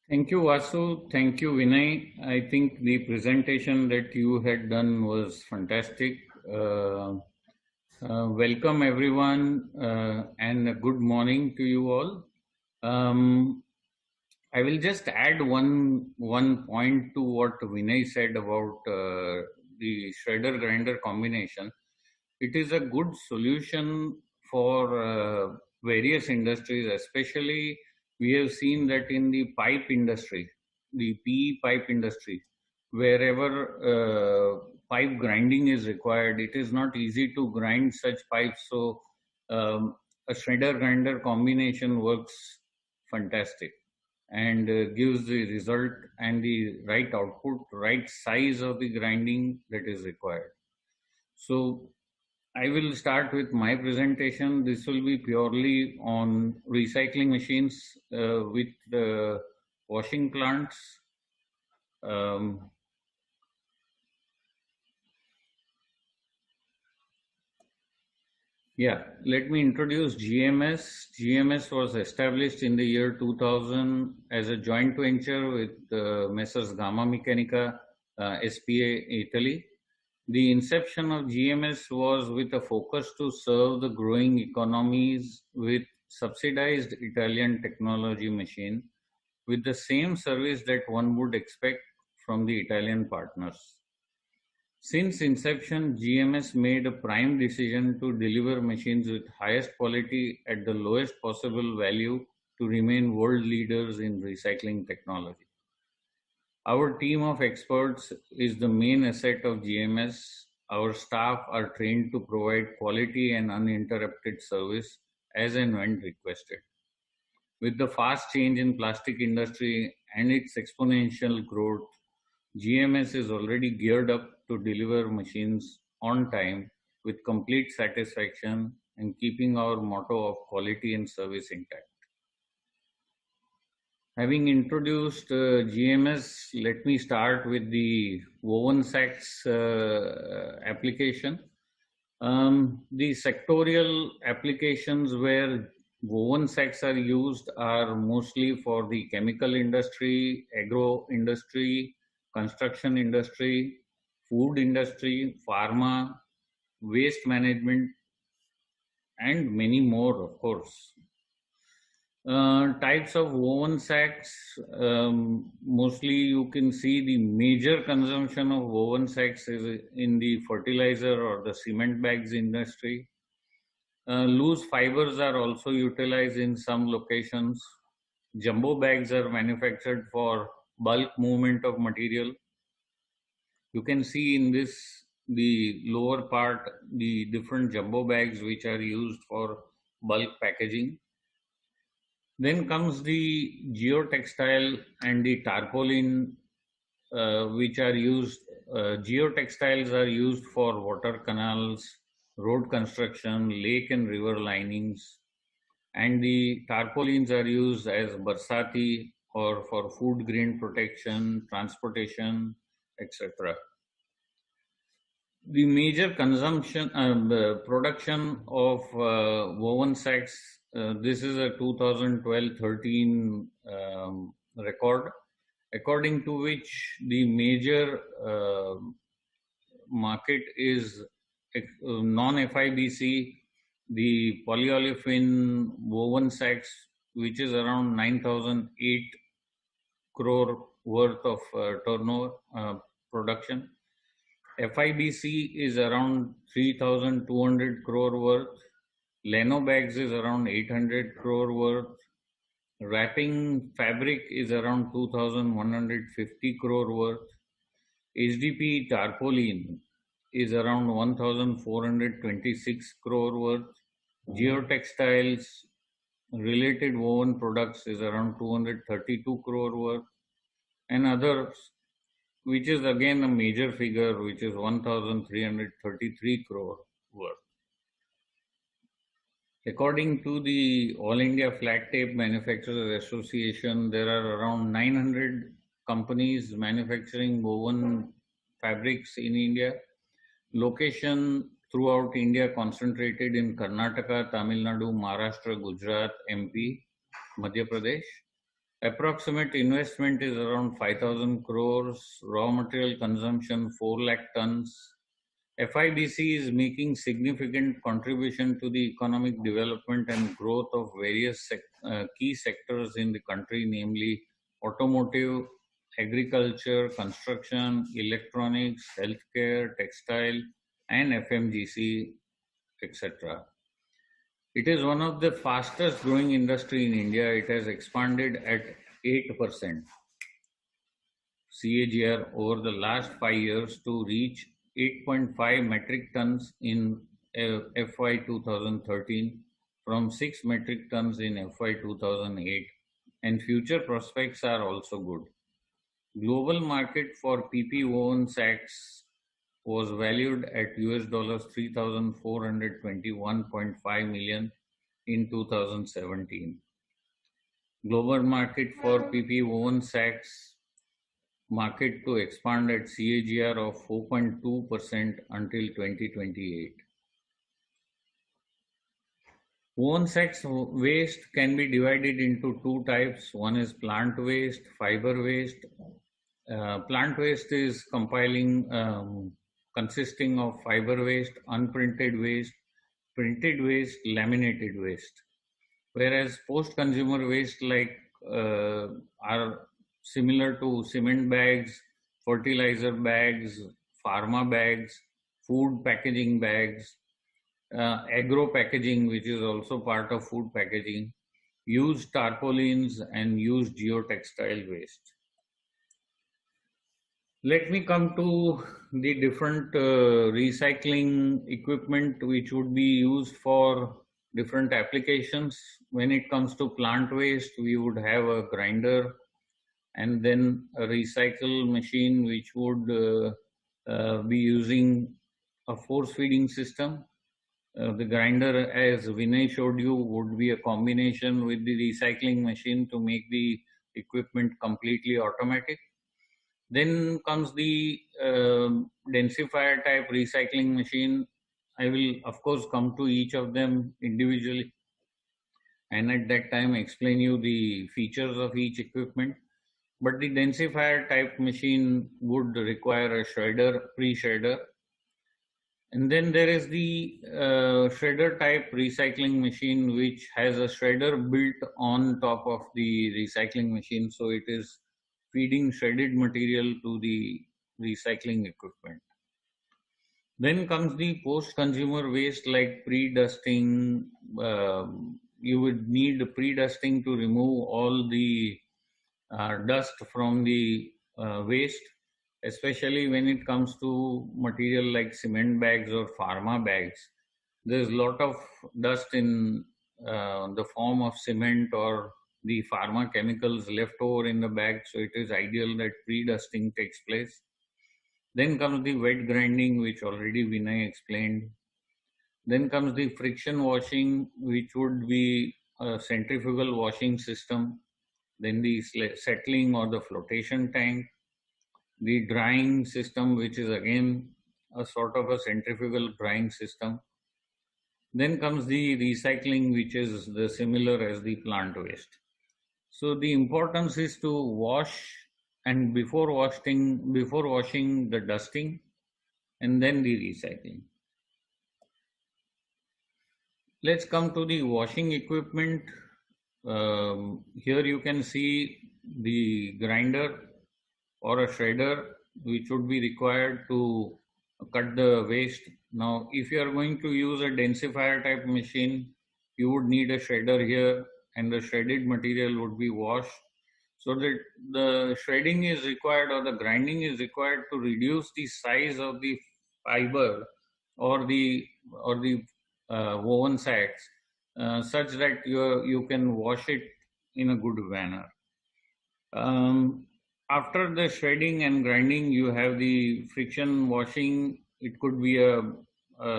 Thank you, Vasu. Thank you, Vinay. I think the presentation that you had done was fantastic. Welcome, everyone, and a good morning to you all. Um, I will just add one point to what Vinay said about the shredder grinder combination. It is a good solution for various industries, especially we have seen that in the pipe industry, the PE pipe industry, wherever pipe grinding is required, it is not easy to grind such pipes. So a shredder grinder combination works fantastic and gives the result and the right output, right size of the grinding that is required. So I will start with my presentation. This will be purely on recycling machines with washing plants. Um, yeah, let me introduce GMS. GMS was established in the year 2000 as a joint venture with Messrs. Gamma Mechanica, SPA, Italy. The inception of GMS was with a focus to serve the growing economies with subsidized Italian technology machine with the same service that one would expect from the Italian partners. Since inception, GMS made a prime decision to deliver machines with highest quality at the lowest possible value to remain world leaders in recycling technology. Our team of experts is the main asset of GMS. Our staff are trained to provide quality and uninterrupted service as and when requested. With the fast change in plastic industry and its exponential growth, GMS is already geared up to deliver machines on time with complete satisfaction and keeping our motto of quality and service intact. Having introduced GMS, let me start with the woven sacks application. The sectorial applications where woven sacks are used are mostly for the chemical industry, agro industry, construction industry, food industry, pharma, waste management, and many more, of course. Types of woven sacks, mostly you can see the major consumption of woven sacks is in the fertilizer or the cement bags industry. Loose fibers are also utilized in some locations. Jumbo bags are manufactured for bulk movement of material. You can see in this, the lower part, the different jumbo bags which are used for bulk packaging. Then comes the geotextile and the tarpaulin, which are used. Geotextiles are used for water canals, road construction, lake and river linings, and the tarpaulins are used as barsati or for food grain protection, transportation, etc. The major consumption production of woven sacks, this is a 2012-13 record, according to which the major market is non-FIBC, the polyolefin woven sacks, which is around 9,008 crore worth of turnover production. FIBC is around 3,200 crore worth. Leno bags is around 800 crore worth. Wrapping fabric is around 2,150 crore worth. HDP tarpaulin is around 1,426 crore worth. Geotextiles related woven products is around 232 crore worth. And others, which is again a major figure, which is 1,333 crore worth. According to the All India Flat Tape Manufacturers Association, there are around 900 companies manufacturing woven fabrics in India. Location throughout India concentrated in Karnataka, Tamil Nadu, Maharashtra, Gujarat, MP, Madhya Pradesh. Approximate investment is around 5,000 crores. Raw material consumption 4 lakh tons. FIBC is making significant contribution to the economic development and growth of various key sectors in the country, namely automotive, agriculture, construction, electronics, healthcare, textile, and FMGC, etc. It is one of the fastest growing industry in India. It has expanded at 8% CAGR over the last 5 years to reach 8.5 metric tons in FY 2013 from 6 metric tons in FY 2008, and future prospects are also good. Global market for PP woven sacks was valued at US $3,421.5 million in 2017. Global market for PP woven sacks market to expand at CAGR of 4.2% until 2028. Woven sacks waste can be divided into two types. One is plant waste, fiber waste. Plant waste is consisting of fiber waste, unprinted waste, printed waste, laminated waste. Whereas post-consumer waste are similar to cement bags, fertilizer bags, pharma bags, food packaging bags, agro packaging, which is also part of food packaging, used tarpaulins, and used geotextile waste. Let me come to the different recycling equipment which would be used for different applications. When it comes to plant waste, we would have a grinder and then a recycle machine which would be using a force feeding system. The grinder, as Vinay showed you, would be a combination with the recycling machine to make the equipment completely automatic. Then comes the densifier type recycling machine. I will of course come to each of them individually and at that time explain you the features of each equipment. But the densifier type machine would require a shredder, pre-shredder. And then there is the shredder type recycling machine which has a shredder built on top of the recycling machine. So it is feeding shredded material to the recycling equipment. Then comes the post-consumer waste like pre-dusting. You would need pre-dusting to remove all the dust from the waste, especially when it comes to material like cement bags or pharma bags. There's a lot of dust in the form of cement or the pharma chemicals left over in the bag, so it is ideal that pre-dusting takes place. Then comes the wet grinding, which already Vinay explained. Then comes the friction washing, which would be a centrifugal washing system. Then the settling or the flotation tank. The drying system, which is again a sort of a centrifugal drying system. Then comes the recycling, which is the similar as the plant waste. So the importance is to wash, and before washing the dusting, and then the recycling. Let's come to the washing equipment. Here you can see the grinder or a shredder which would be required to cut the waste. Now, if you are going to use a densifier type machine, you would need a shredder here, and the shredded material would be washed. So that the shredding is required or the grinding is required to reduce the size of the fiber or the woven sacks such that you can wash it in a good manner. After the shredding and grinding, you have the friction washing. It could be a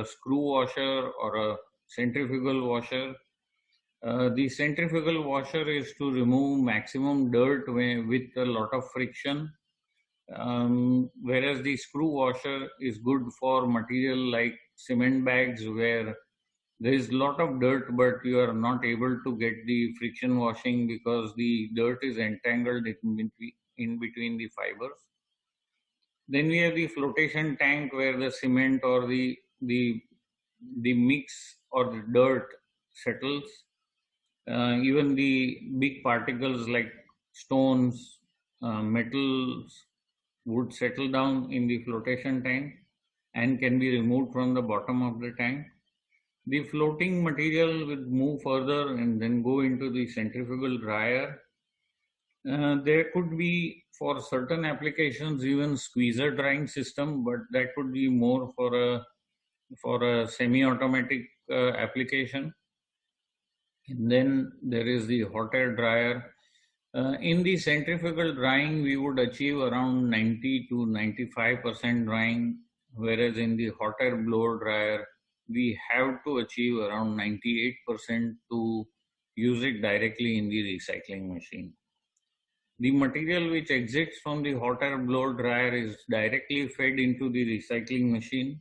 screw washer or a centrifugal washer. The centrifugal washer is to remove maximum dirt with a lot of friction, whereas the screw washer is good for material like cement bags where There is a lot of dirt, but you are not able to get the friction washing because the dirt is entangled in between the fibers. Then we have the flotation tank where the cement or the mix or the dirt settles. Even the big particles like stones, metals would settle down in the flotation tank and can be removed from the bottom of the tank. The floating material will move further and then go into the centrifugal dryer. There could be for certain applications even squeezer drying system, but that could be more for a semi-automatic application. And then there is the hot air dryer. In the centrifugal drying, we would achieve around 90 to 95% drying, whereas in the hot air blower dryer, we have to achieve around 98% to use it directly in the recycling machine. The material which exits from the hot air blower dryer is directly fed into the recycling machine.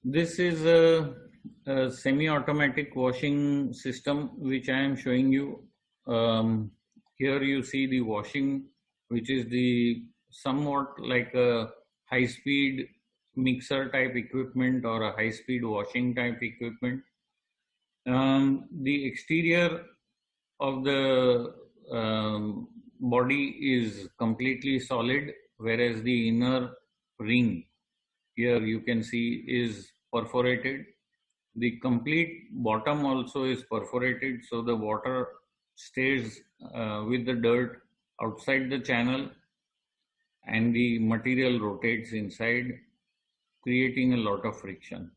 This is a semi-automatic washing system which I am showing you. Here you see the washing, which is the somewhat like a high-speed mixer type equipment or a high-speed washing type equipment. The exterior of the body is completely solid, whereas the inner ring here you can see is perforated. The complete bottom also is perforated, so the water stays with the dirt outside the channel and the material rotates inside, creating a lot of friction.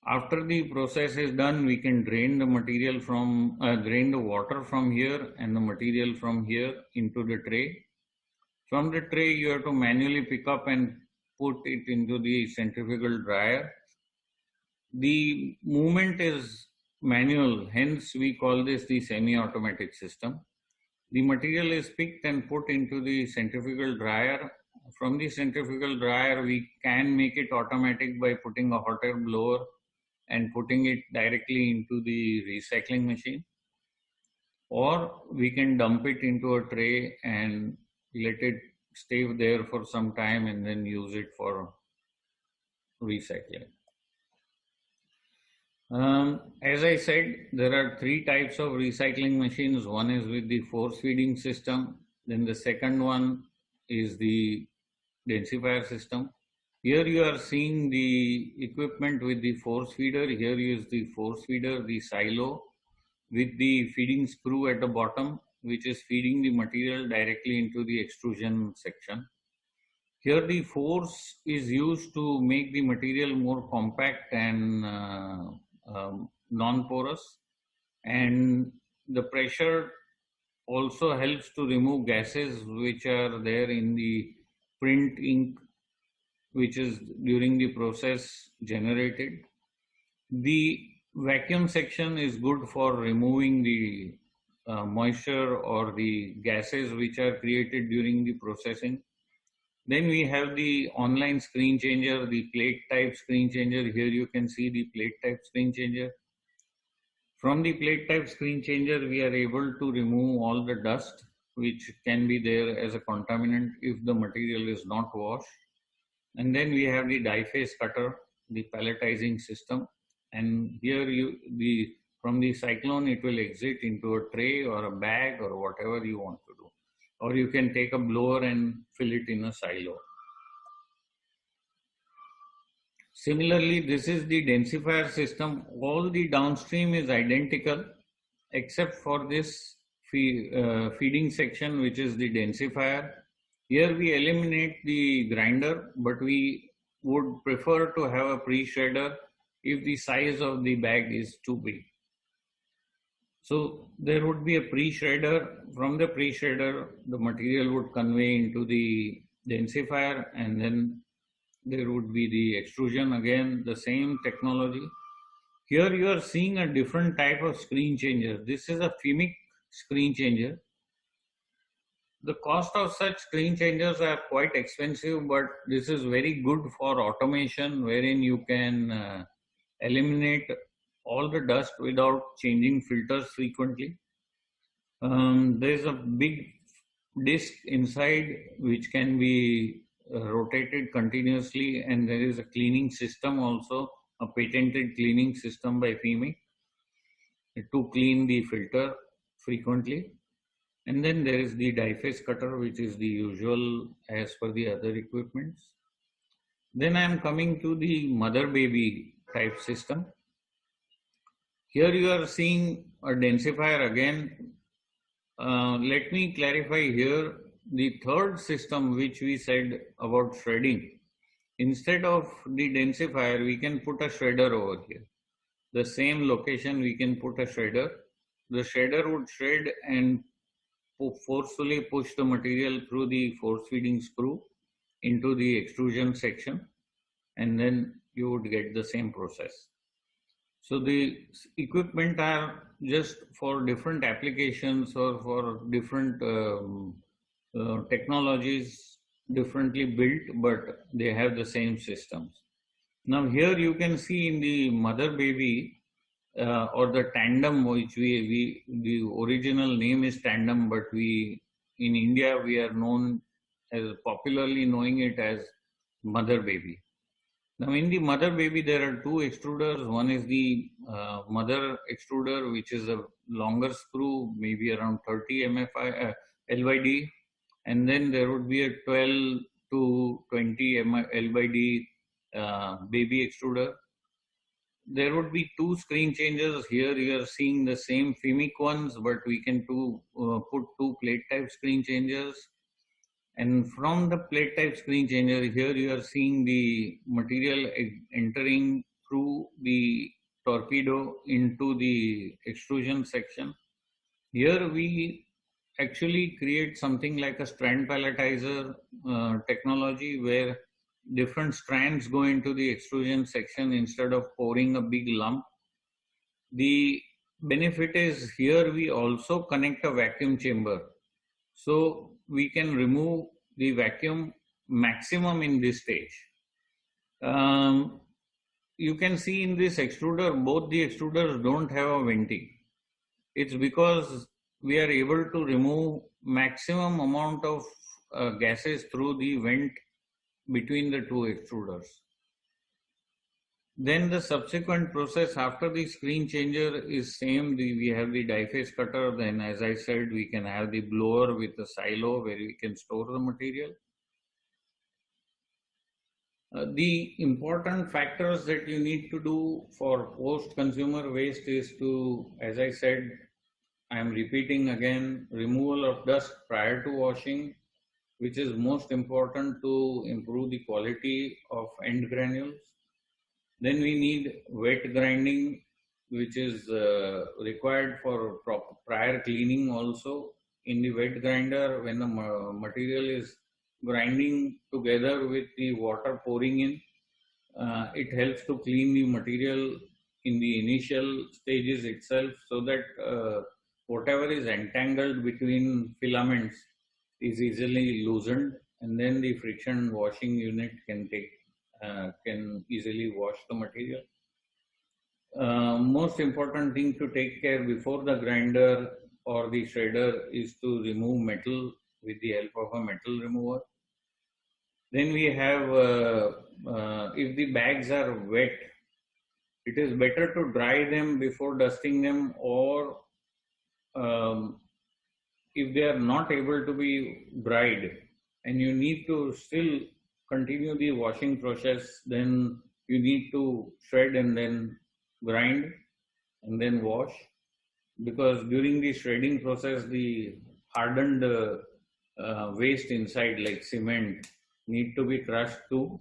After the process is done, we can drain the material from, drain the water from here and the material from here into the tray. From the tray, you have to manually pick up and put it into the centrifugal dryer. The movement is manual, hence we call this the semi-automatic system. The material is picked and put into the centrifugal dryer. From the centrifugal dryer, we can make it automatic by putting a hot air blower and putting it directly into the recycling machine. Or we can dump it into a tray and let it stay there for some time and then use it for recycling. As I said, there are three types of recycling machines. One is with the force feeding system. Then the second one is the densifier system. Here you are seeing the equipment with the force feeder. Here is the force feeder, the silo with the feeding screw at the bottom, which is feeding the material directly into the extrusion section. Here the force is used to make the material more compact and non-porous, and the pressure also helps to remove gases which are there in the print ink which is during the process generated. The vacuum section is good for removing the moisture or the gases which are created during the processing. Then we have the online screen changer, the plate type screen changer. Here you can see the plate type screen changer. From the plate type screen changer, we are able to remove all the dust which can be there as a contaminant if the material is not washed. And then we have the die face cutter, the palletizing system. And here from the cyclone, it will exit into a tray or a bag or whatever you want to do. Or you can take a blower and fill it in a silo. Similarly, this is the densifier system. All the downstream is identical except for this feeding section, which is the densifier. Here we eliminate the grinder, but we would prefer to have a pre-shredder if the size of the bag is too big. So there would be a pre-shredder. From the pre-shredder, the material would convey into the densifier, and then there would be the extrusion, again the same technology. Here you are seeing a different type of screen changer. This is a FIMIC screen changer. The cost of such screen changers are quite expensive, but this is very good for automation, wherein you can eliminate all the dust without changing filters frequently. There's a big disc inside which can be rotated continuously, and there is a cleaning system also, a patented cleaning system by FEMI to clean the filter frequently. And then there is the die face cutter, which is the usual as per the other equipments. Then I am coming to the mother baby type system. Here you are seeing a densifier again. Let me clarify here the third system which we said about shredding. Instead of the densifier, we can put a shredder over here. The same location we can put a shredder. The shredder would shred and forcefully push the material through the force feeding screw into the extrusion section, and then you would get the same process. So the equipment are just for different applications or for different technologies differently built, but they have the same systems. Now here you can see in the mother baby or the tandem, which the original name is tandem, but we in India we are known as popularly knowing it as mother baby. Now in the mother baby there are two extruders. One is the mother extruder, which is a longer screw, maybe around 30 MFI LYD, and then there would be a 12 to 20 LYD baby extruder. There would be two screen changers. Here you are seeing the same FEMIC ones, but we can put two plate type screen changers. And from the plate type screen changer, here you are seeing the material entering through the torpedo into the extrusion section. Here we actually create something like a strand palletizer technology where different strands go into the extrusion section instead of pouring a big lump. The benefit is here we also connect a vacuum chamber. So we can remove the vacuum maximum in this stage. You can see in this extruder, both the extruders don't have a venting. It's because we are able to remove maximum amount of gases through the vent between the two extruders. Then the subsequent process after the screen changer is same. We have the die face cutter. Then as I said, we can have the blower with a silo where we can store the material. The important factors that you need to do for post-consumer waste is to, as I said, I am repeating again, removal of dust prior to washing, which is most important to improve the quality of end granules. Then we need wet grinding, which is required for prior cleaning also. In the wet grinder, when the material is grinding together with the water pouring in, it helps to clean the material in the initial stages itself, so that whatever is entangled between filaments is easily loosened, and then the friction washing unit can easily wash the material. Most important thing to take care before the grinder or the shredder is to remove metal with the help of a metal remover. Then we have, if the bags are wet, it is better to dry them before dusting them, or if they are not able to be dried and you need to still continue the washing process, then you need to shred and then grind and then wash, because during the shredding process the hardened waste inside like cement need to be crushed too.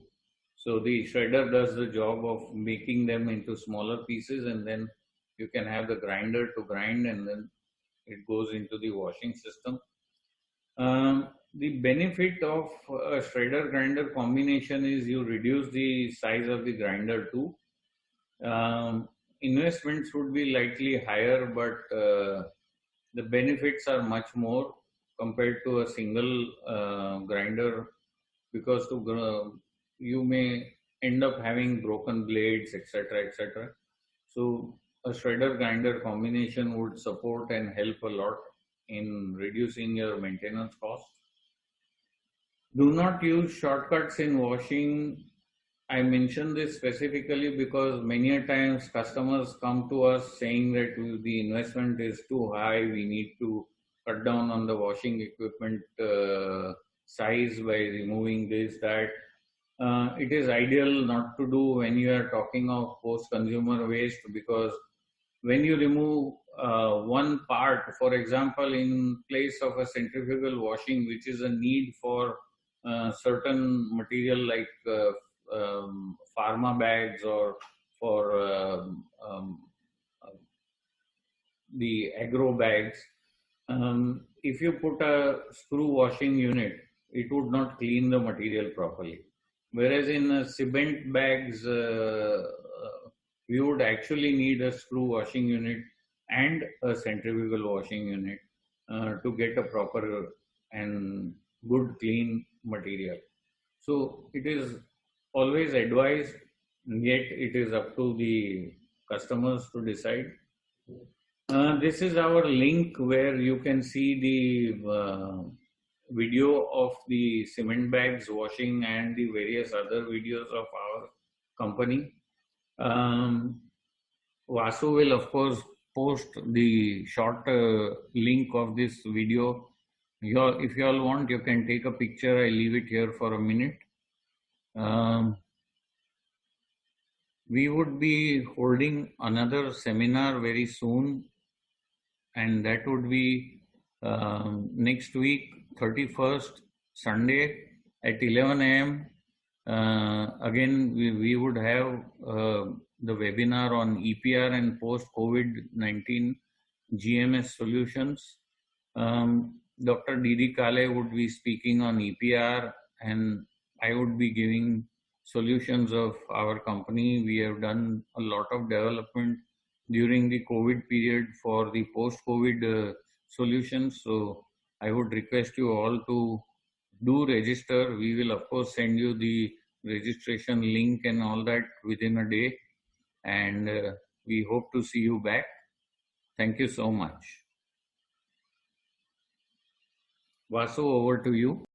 So the shredder does the job of making them into smaller pieces, and then you can have the grinder to grind, and then it goes into the washing system. The benefit of a shredder grinder combination is you reduce the size of the grinder too. Investments would be likely higher, but the benefits are much more compared to a single grinder, because you may end up having broken blades, etc., etc. So a shredder grinder combination would support and help a lot in reducing your maintenance cost. Do not use shortcuts in washing. I mention this specifically because many a times customers come to us saying that the investment is too high, we need to cut down on the washing equipment size by removing this, that. It is ideal not to do when you are talking of post-consumer waste, because when you remove one part, for example, in place of a centrifugal washing, which is a need for certain material like pharma bags or for the agro bags, if you put a screw washing unit, it would not clean the material properly. Whereas in cement bags, we would actually need a screw washing unit and a centrifugal washing unit to get a proper and good clean material. So it is always advised, yet it is up to the customers to decide. This is our link where you can see the video of the cement bags washing and the various other videos of our company. Vasu will of course post the short link of this video. If you all want, you can take a picture. I leave it here for a minute. We would be holding another seminar very soon, and that would be next week, 31st, Sunday at 11 a.m. Again, we would have the webinar on EPR and post-COVID-19 GMS solutions. Dr. Didi Kale would be speaking on EPR, and I would be giving solutions of our company. We have done a lot of development during the COVID period for the post-COVID solutions. So I would request you all to do register. We will of course send you the registration link and all that within a day. And we hope to see you back. Thank you so much. Vasu, over to you.